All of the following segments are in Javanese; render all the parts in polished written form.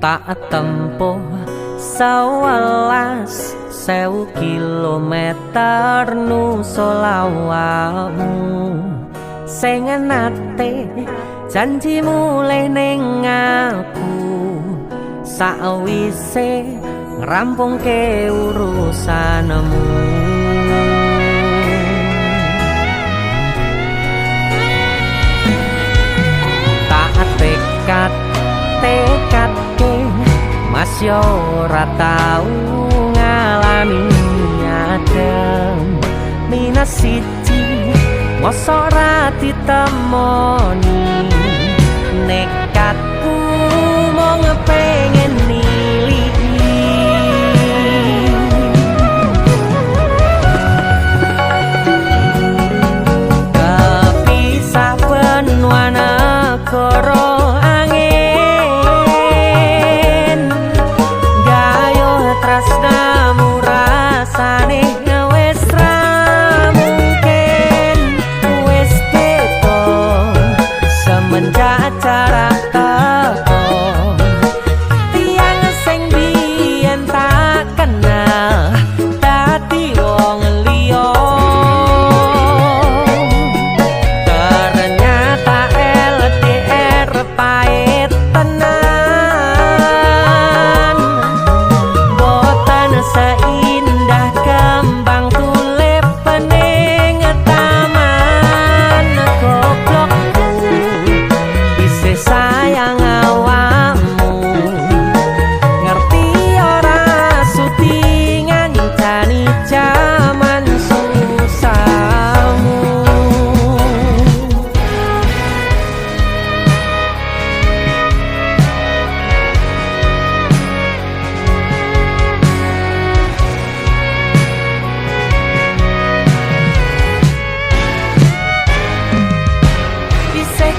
tak tempuh 11.000 kilometer nusolawakmu sing nate janji mulih ning aku sakwise ngrampungke urusanmu. Tak tekadke Mas yo ora tau ngalami adem minus siji mosok ora ditemoni nekatku mau ngepengen niliki kepisah benua negara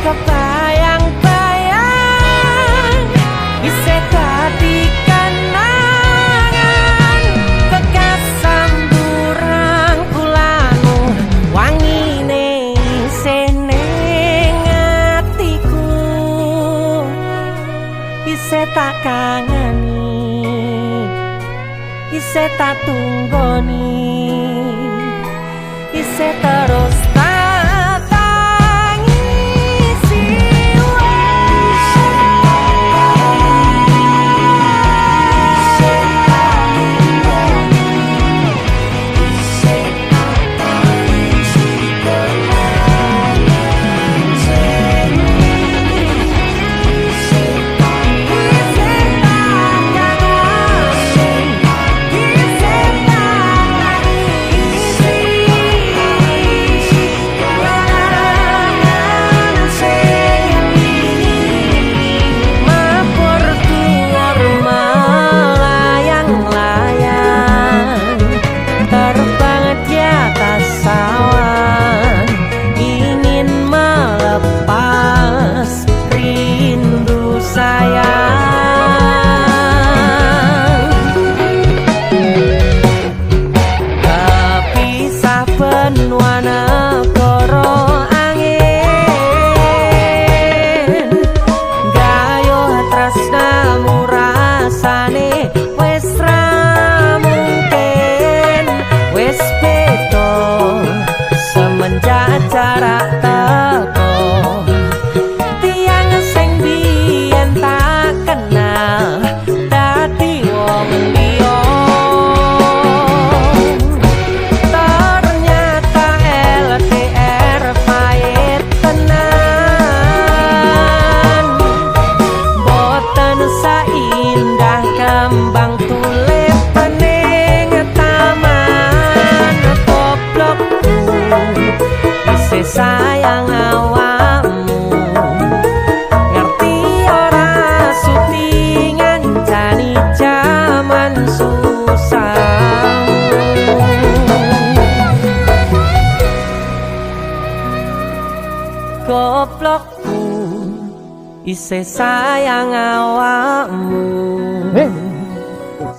kebayang-bayang bisa dadi kenangan bekas samburan kulangu wangine isih ning atiku isih tak kangeni isih tak tunggoni isih terus jarak teko tiang sing biyen tak kenal dadi wong liya ternyata LDR pahit tenan boten saindah kembang tulip ning taman goblokku sayang awakmu ngerti ora sutingan jani jaman susah goblokku isih sayang awakmu